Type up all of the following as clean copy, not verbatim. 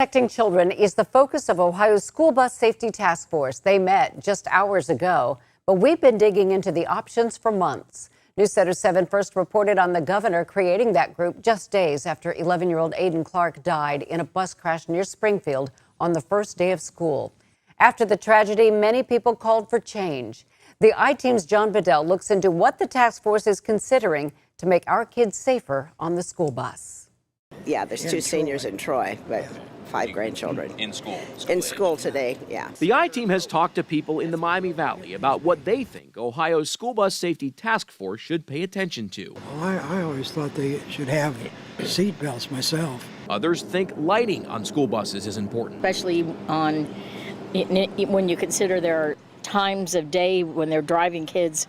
Protecting children is the focus of Ohio's School Bus Safety Task Force. They met just hours ago, but we've been digging into the options for months. News Center 7 first reported on the governor creating that group just days after 11-year-old Aiden Clark died in a bus crash near Springfield on the first day of school. After the tragedy, many people called for change. The ITeam's John Bedell looks into what the task force is considering to make our kids safer on the school bus. Yeah, there's two seniors in Troy, but 5 grandchildren. In school? In school today, yeah. The I-Team has talked to people in the Miami Valley about what they think Ohio's School Bus Safety Task Force should pay attention to. Well, I always thought they should have seat belts myself. Others think lighting on school buses is important. Especially when you consider there are times of day when they're driving kids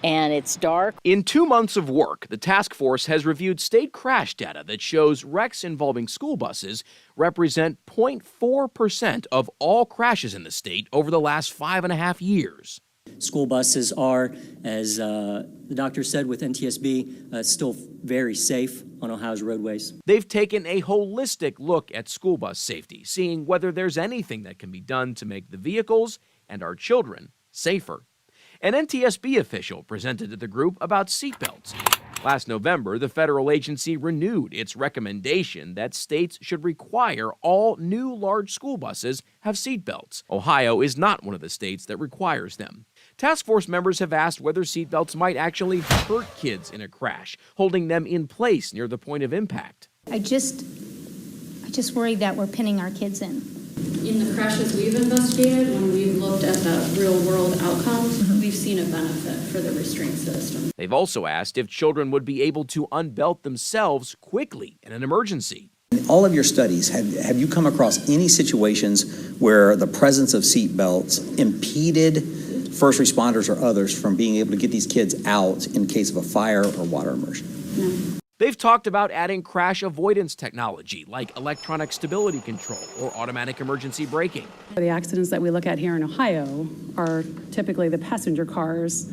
and it's dark. In 2 months of work, the task force has reviewed state crash data that shows wrecks involving school buses represent 0.4% of all crashes in the state over the last 5.5 years. School buses are, as the doctor said with NTSB, still very safe on Ohio's roadways. They've taken a holistic look at school bus safety, seeing whether there's anything that can be done to make the vehicles and our children safer. An NTSB official presented to the group about seatbelts. Last November, the federal agency renewed its recommendation that states should require all new large school buses have seatbelts. Ohio is not one of the states that requires them. Task force members have asked whether seatbelts might actually hurt kids in a crash, holding them in place near the point of impact. I just worry that we're pinning our kids in. In the crashes we've investigated, when we've looked at the real-world outcomes, we've seen a benefit for the restraint system. They've also asked if children would be able to unbelt themselves quickly in an emergency. In all of your studies, have you come across any situations where the presence of seat belts impeded first responders or others from being able to get these kids out in case of a fire or water immersion? No. They've talked about adding crash avoidance technology like electronic stability control or automatic emergency braking. The accidents that we look at here in Ohio are typically the passenger cars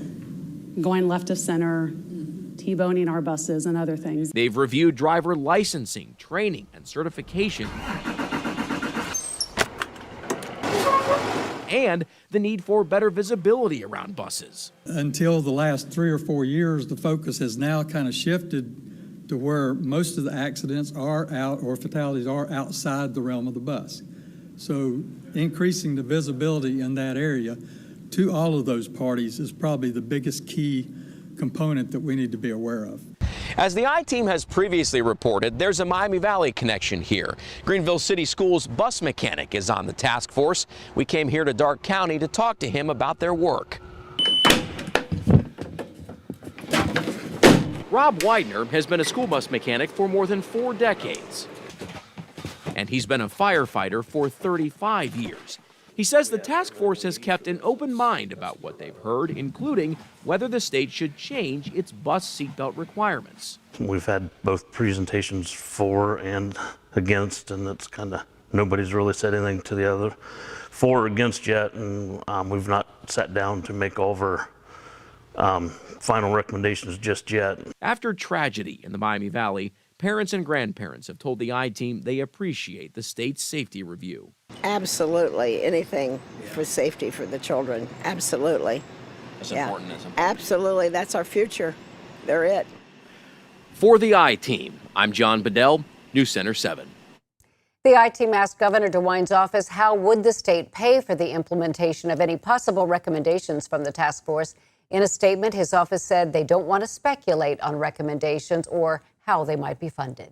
going left of center, T-boning our buses and other things. They've reviewed driver licensing, training, and certification, and the need for better visibility around buses. Until the last 3 or 4 years, the focus has now kind of shifted to where most of the accidents are out or fatalities are outside the realm of the bus. So increasing the visibility in that area to all of those parties is probably the biggest key component that we need to be aware of. As the I-Team has previously reported, there's a Miami Valley connection here. Greenville City Schools bus mechanic is on the task force. We came here to Darke County to talk to him about their work. Rob Widener has been a school bus mechanic for more than 4 decades. And he's been a firefighter for 35 years. He says the task force has kept an open mind about what they've heard, including whether the state should change its bus seatbelt requirements. We've had both presentations for and against, and it's kind of nobody's really said anything to the other for or against yet, and we've not sat down to make all of our final recommendations just yet. After tragedy in the Miami Valley, parents and grandparents have told the I-Team they appreciate the state's safety review. Absolutely. Anything for safety for the children. Absolutely. That's important, isn't it? Absolutely. That's our future. They're it. For the I-Team, I'm John Bedell, News Center 7. The I-Team asked Governor DeWine's office how would the state pay for the implementation of any possible recommendations from the task force. In a statement, his office said they don't want to speculate on recommendations or how they might be funded.